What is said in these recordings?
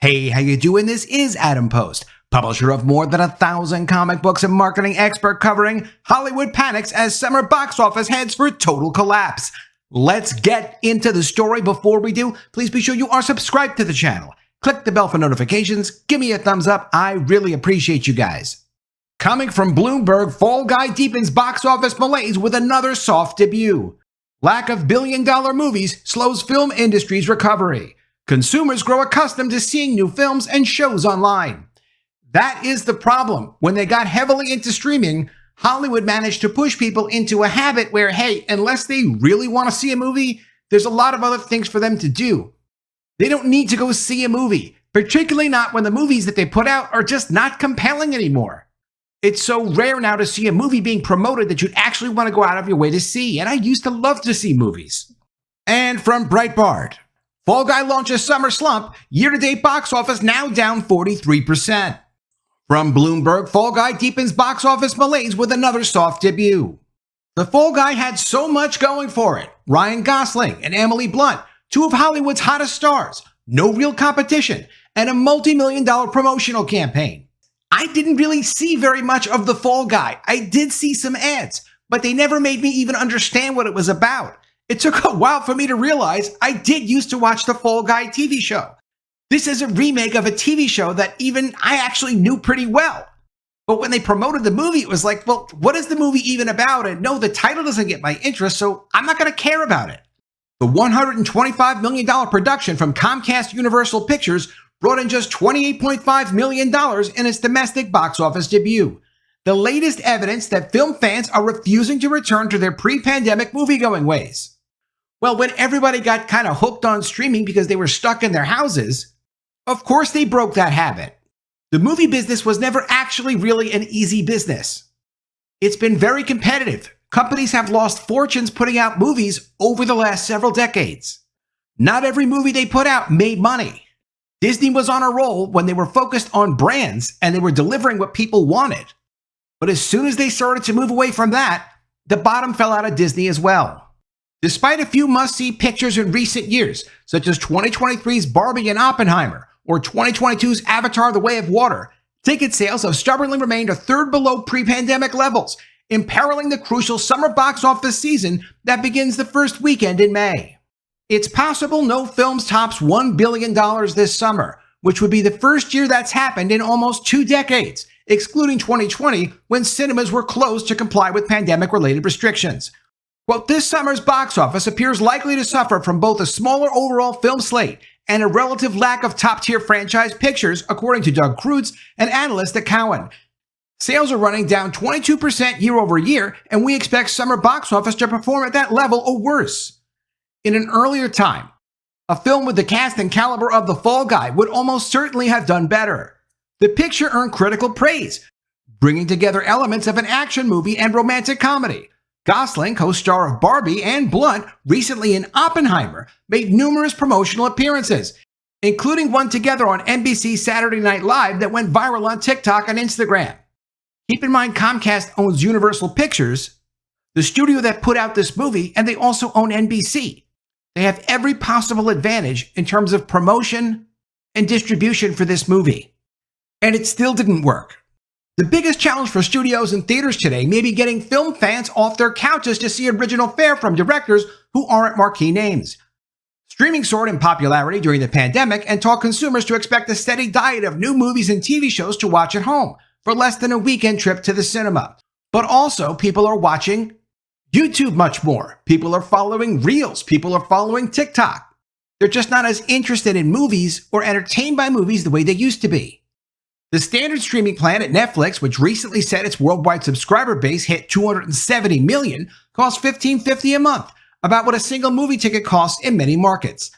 Hey, how you doing? This is Adam Post, publisher of more than 1,000 comic books and marketing expert covering Hollywood panics as summer box office heads for total collapse. Let's get into the story. Before we do, please be sure you are subscribed to the channel. Click the bell for notifications. Give me a thumbs up. I really appreciate you guys. Coming from Bloomberg, Fall Guy deepens box office malaise with another soft debut. Lack of billion-dollar movies slows film industry's recovery. Consumers grow accustomed to seeing new films and shows online. That is the problem. When they got heavily into streaming, Hollywood managed to push people into a habit where, hey, unless they really want to see a movie, there's a lot of other things for them to do. They don't need to go see a movie, particularly not when the movies that they put out are just not compelling anymore. It's so rare now to see a movie being promoted that you'd actually want to go out of your way to see, and I used to love to see movies. And from Breitbart, Fall Guy launches summer slump, year-to-date box office now down 43%. From Bloomberg, Fall Guy deepens box office malaise with another soft debut. The Fall Guy had so much going for it. Ryan Gosling and Emily Blunt, two of Hollywood's hottest stars, no real competition, and a multi-million-dollar promotional campaign. I didn't really see very much of The Fall Guy. I did see some ads, but they never made me even understand what it was about. It took a while for me to realize I did used to watch the Fall Guy TV show. This is a remake of a TV show that even I actually knew pretty well. But when they promoted the movie, it was like, well, what is the movie even about? And no, the title doesn't get my interest, so I'm not going to care about it. The $125 million production from Comcast Universal Pictures brought in just $28.5 million in its domestic box office debut. The latest evidence that film fans are refusing to return to their pre-pandemic moviegoing ways. Well, when everybody got kind of hooked on streaming because they were stuck in their houses, of course they broke that habit. The movie business was never actually really an easy business. It's been very competitive. Companies have lost fortunes putting out movies over the last several decades. Not every movie they put out made money. Disney was on a roll when they were focused on brands and they were delivering what people wanted. But as soon as they started to move away from that, the bottom fell out of Disney as well. Despite a few must-see pictures in recent years, such as 2023's Barbie and Oppenheimer, or 2022's Avatar: The Way of Water, ticket sales have stubbornly remained a third below pre-pandemic levels, imperiling the crucial summer box office season that begins the first weekend in May. It's possible no film tops $1 billion this summer, which would be the first year that's happened in almost 2 decades, excluding 2020 when cinemas were closed to comply with pandemic-related restrictions. Well, this summer's box office appears likely to suffer from both a smaller overall film slate and a relative lack of top-tier franchise pictures, according to Doug Kreutz, an analyst at Cowen. Sales are running down 22% year over year, and we expect summer box office to perform at that level or worse. In an earlier time, a film with the cast and caliber of The Fall Guy would almost certainly have done better. The picture earned critical praise, bringing together elements of an action movie and romantic comedy. Gosling, co-star of Barbie, and Blunt, recently in Oppenheimer, made numerous promotional appearances, including one together on NBC's Saturday Night Live that went viral on TikTok and Instagram. Keep in mind Comcast owns Universal Pictures, the studio that put out this movie, and they also own NBC. They have every possible advantage in terms of promotion and distribution for this movie. And it still didn't work. The biggest challenge for studios and theaters today may be getting film fans off their couches to see original fare from directors who aren't marquee names. Streaming soared in popularity during the pandemic and taught consumers to expect a steady diet of new movies and TV shows to watch at home for less than a weekend trip to the cinema. But also, people are watching YouTube much more. People are following Reels. People are following TikTok. They're just not as interested in movies or entertained by movies the way they used to be. The standard streaming plan at Netflix, which recently said its worldwide subscriber base hit 270 million, costs $15.50 a month, about what a single movie ticket costs in many markets.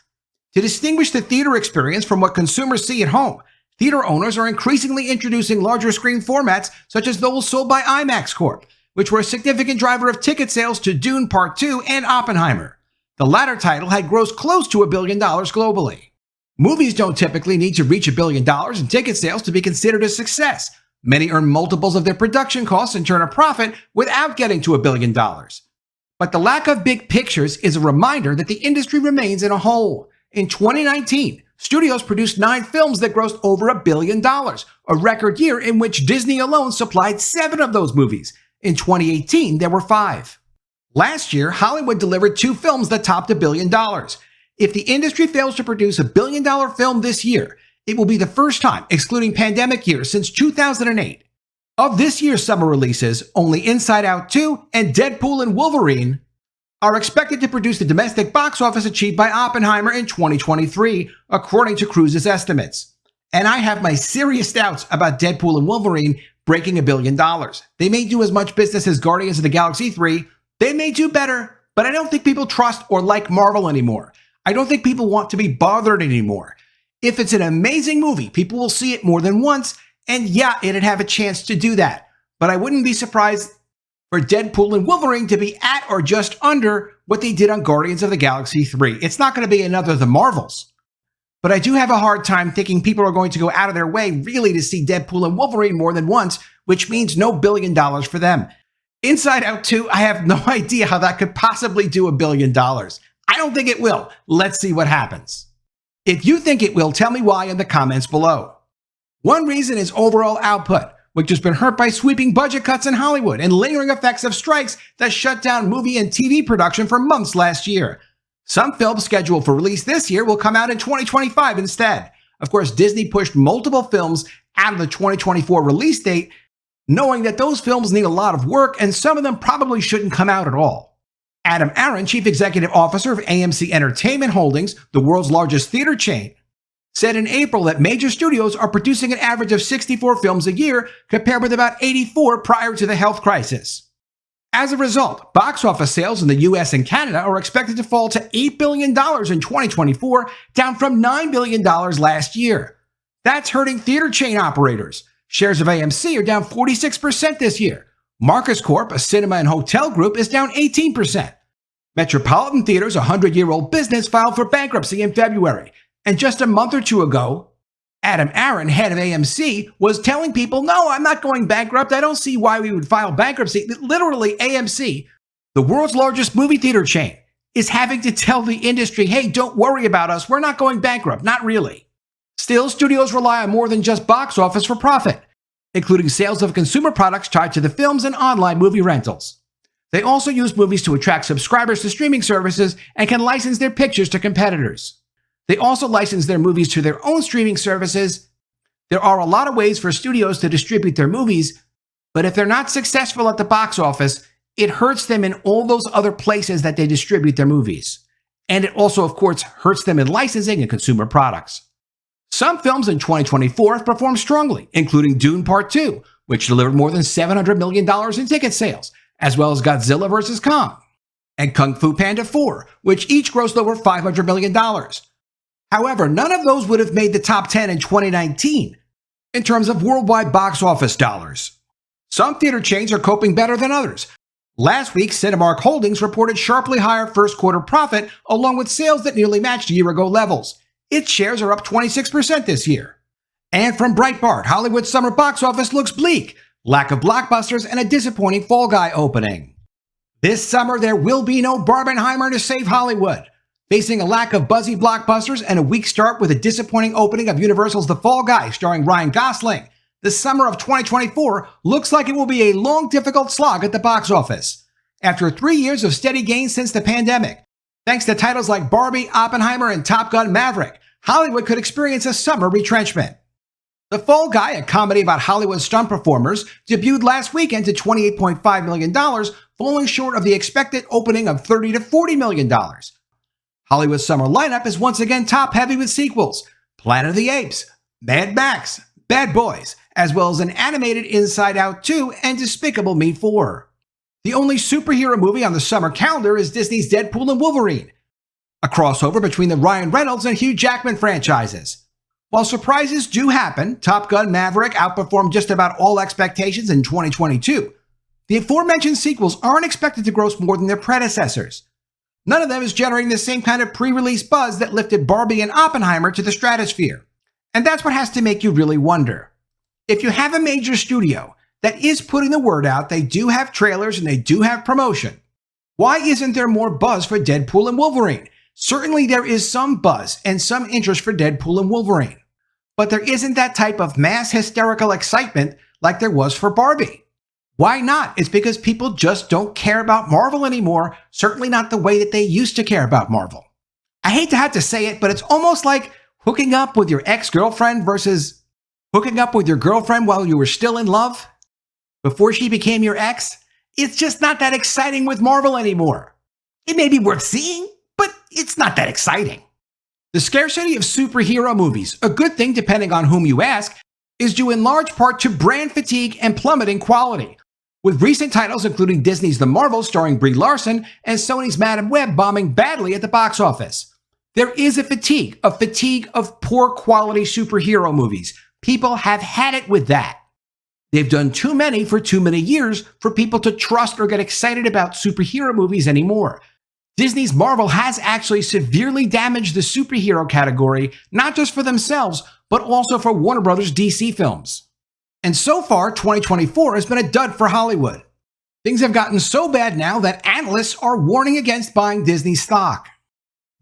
To distinguish the theater experience from what consumers see at home, theater owners are increasingly introducing larger screen formats such as those sold by IMAX Corp., which were a significant driver of ticket sales to Dune Part 2 and Oppenheimer. The latter title had grossed close to $1 billion globally. Movies don't typically need to reach $1 billion in ticket sales to be considered a success. Many earn multiples of their production costs and turn a profit without getting to $1 billion. But the lack of big pictures is a reminder that the industry remains in a hole. In 2019, Studios produced 9 films that grossed over $1 billion, a record year in which Disney alone supplied 7 of those movies. In 2018, there were 5. Last year, Hollywood delivered 2 films that topped $1 billion. If the industry fails to produce a $1 billion film this year, it will be the first time, excluding pandemic years, since 2008. Of this year's summer releases, only Inside Out 2 and Deadpool and Wolverine are expected to produce the domestic box office achieved by Oppenheimer in 2023, according to Cruise's estimates. And I have my serious doubts about Deadpool and Wolverine breaking $1 billion. They may do as much business as Guardians of the Galaxy 3. They may do better, but I don't think people trust or like Marvel anymore. I don't think people want to be bothered anymore. If it's an amazing movie, people will see it more than once, and yeah, it'd have a chance to do that. But I wouldn't be surprised for Deadpool and Wolverine to be at or just under what they did on Guardians of the Galaxy 3. It's not going to be another The Marvels. But I do have a hard time thinking people are going to go out of their way really to see Deadpool and Wolverine more than once, which means no $1 billion for them. Inside Out 2, I have no idea how that could possibly do $1 billion. I don't think it will. Let's see what happens. If you think it will, tell me why in the comments below. One reason is overall output, which has been hurt by sweeping budget cuts in Hollywood and lingering effects of strikes that shut down movie and TV production for months last year. Some films scheduled for release this year will come out in 2025 instead. Of course, Disney pushed multiple films out of the 2024 release date, knowing that those films need a lot of work and some of them probably shouldn't come out at all. Adam Aron, Chief Executive Officer of AMC Entertainment Holdings, the world's largest theater chain, said in April that major studios are producing an average of 64 films a year, compared with about 84 prior to the health crisis. As a result, box office sales in the US and Canada are expected to fall to $8 billion in 2024, down from $9 billion last year. That's hurting theater chain operators. Shares of AMC are down 46% this year. Marcus Corp, a cinema and hotel group, is down 18%. Metropolitan Theatres, a 100-year-old business, filed for bankruptcy in February. And just a month or two ago, Adam Aron, head of AMC, was telling people, no, I'm not going bankrupt. I don't see why we would file bankruptcy. Literally, AMC, the world's largest movie theater chain, is having to tell the industry, hey, don't worry about us. We're not going bankrupt. Not really. Still, studios rely on more than just box office for profit, including sales of consumer products tied to the films and online movie rentals. They also use movies to attract subscribers to streaming services and can license their pictures to competitors. They also license their movies to their own streaming services. There are a lot of ways for studios to distribute their movies, but if they're not successful at the box office, it hurts them in all those other places that they distribute their movies. And it also, of course, hurts them in licensing and consumer products. Some films in 2024 have performed strongly, including Dune Part 2, which delivered more than $700 million in ticket sales, as well as Godzilla vs. Kong, and Kung Fu Panda 4, which each grossed over $500 million. However, none of those would have made the top 10 in 2019 in terms of worldwide box office dollars. Some theater chains are coping better than others. Last week, Cinemark Holdings reported sharply higher first quarter profit, along with sales that nearly matched year-ago levels. Its shares are up 26% this year. And from Breitbart, Hollywood's summer box office looks bleak. Lack of blockbusters and a disappointing Fall Guy opening. This summer, there will be no Barbenheimer to save Hollywood. Facing a lack of buzzy blockbusters and a weak start with a disappointing opening of Universal's The Fall Guy starring Ryan Gosling, the summer of 2024 looks like it will be a long, difficult slog at the box office. After 3 years of steady gains since the pandemic, thanks to titles like Barbie, Oppenheimer, and Top Gun Maverick, Hollywood could experience a summer retrenchment. The Fall Guy, a comedy about Hollywood stunt performers, debuted last weekend to $28.5 million, falling short of the expected opening of $30 to $40 million. Hollywood's summer lineup is once again top-heavy with sequels: Planet of the Apes, Mad Max, Bad Boys, as well as an animated Inside Out 2 and Despicable Me 4. The only superhero movie on the summer calendar is Disney's Deadpool and Wolverine, a crossover between the Ryan Reynolds and Hugh Jackman franchises. While surprises do happen, Top Gun Maverick outperformed just about all expectations in 2022. The aforementioned sequels aren't expected to gross more than their predecessors. None of them is generating the same kind of pre-release buzz that lifted Barbie and Oppenheimer to the stratosphere. And that's what has to make you really wonder. If you have a major studio that is putting the word out, they do have trailers and they do have promotion, why isn't there more buzz for Deadpool and Wolverine? Certainly there is some buzz and some interest for Deadpool and Wolverine. But there isn't that type of mass hysterical excitement like there was for Barbie. Why not? It's because people just don't care about Marvel anymore, certainly not the way that they used to care about Marvel. I hate to have to say it, but it's almost like hooking up with your ex-girlfriend versus hooking up with your girlfriend while you were still in love before she became your ex. It's just not that exciting with Marvel anymore. It may be worth seeing, but it's not that exciting. The scarcity of superhero movies, a good thing depending on whom you ask, is due in large part to brand fatigue and plummeting quality, with recent titles including Disney's The Marvels starring Brie Larson and Sony's Madame Web bombing badly at the box office. There is a fatigue of poor quality superhero movies. People have had it with that. They've done too many for too many years for people to trust or get excited about superhero movies anymore. Disney's Marvel has actually severely damaged the superhero category, not just for themselves, but also for Warner Bros. DC films. And so far, 2024 has been a dud for Hollywood. Things have gotten so bad now that analysts are warning against buying Disney stock.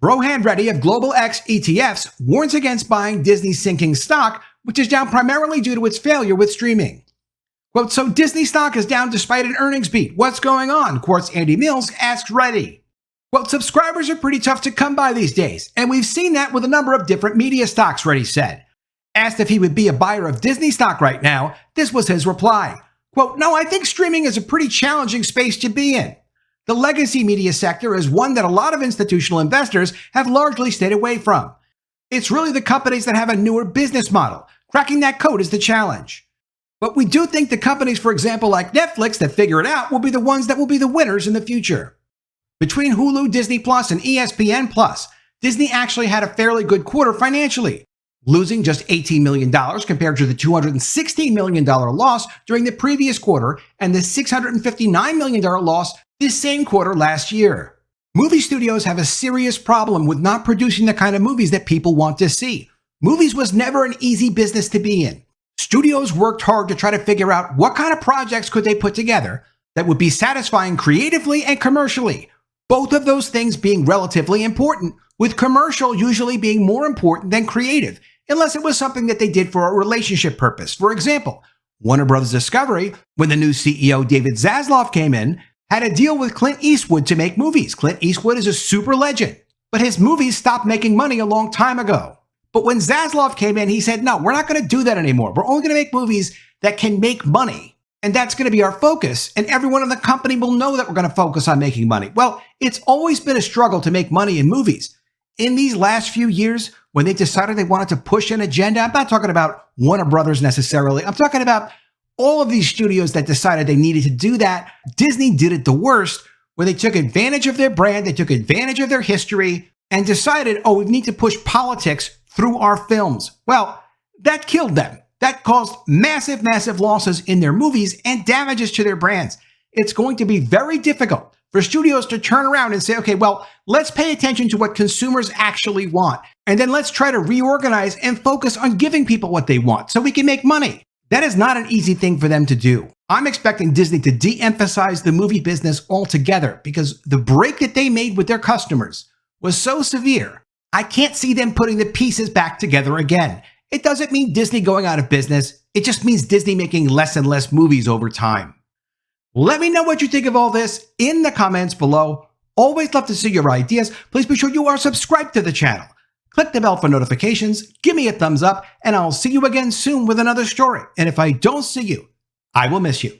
Brohan Reddy of Global X ETFs warns against buying Disney's sinking stock, which is down primarily due to its failure with streaming. Quote, so Disney stock is down despite an earnings beat. What's going on? Quotes Andy Mills, asks Reddy. Well, subscribers are pretty tough to come by these days, and we've seen that with a number of different media stocks, Reddy said. Asked if he would be a buyer of Disney stock right now, this was his reply. Quote, no, I think streaming is a pretty challenging space to be in. The legacy media sector is one that a lot of institutional investors have largely stayed away from. It's really the companies that have a newer business model. Cracking that code is the challenge. But we do think the companies, for example, like Netflix that figure it out will be the ones that will be the winners in the future. Between Hulu, Disney Plus, and ESPN Plus, Disney actually had a fairly good quarter financially, losing just $18 million compared to the $216 million loss during the previous quarter and the $659 million loss this same quarter last year. Movie studios have a serious problem with not producing the kind of movies that people want to see. Movies was never an easy business to be in. Studios worked hard to try to figure out what kind of projects could they put together that would be satisfying creatively and commercially, both of those things being relatively important, with commercial usually being more important than creative, unless it was something that they did for a relationship purpose. For example, Warner Bros. Discovery, when the new CEO David Zaslav came in, had a deal with Clint Eastwood to make movies. Clint Eastwood is a super legend, but his movies stopped making money a long time ago. But when Zaslav came in, he said, no, we're not going to do that anymore. We're only going to make movies that can make money. And that's going to be our focus. And everyone in the company will know that we're going to focus on making money. Well, it's always been a struggle to make money in movies. In these last few years, when they decided they wanted to push an agenda, I'm not talking about Warner Brothers necessarily. I'm talking about all of these studios that decided they needed to do that. Disney did it the worst, where they took advantage of their brand, they took advantage of their history, and decided, oh, we need to push politics through our films. Well, that killed them. That caused massive, massive losses in their movies and damages to their brands. It's going to be very difficult for studios to turn around and say, okay, well, let's pay attention to what consumers actually want. And then let's try to reorganize and focus on giving people what they want so we can make money. That is not an easy thing for them to do. I'm expecting Disney to de-emphasize the movie business altogether because the break that they made with their customers was so severe. I can't see them putting the pieces back together again. It doesn't mean Disney going out of business. It just means Disney making less and less movies over time. Let me know what you think of all this in the comments below. Always love to see your ideas. Please be sure you are subscribed to the channel. Click the bell for notifications, give me a thumbs up, and I'll see you again soon with another story. And if I don't see you, I will miss you.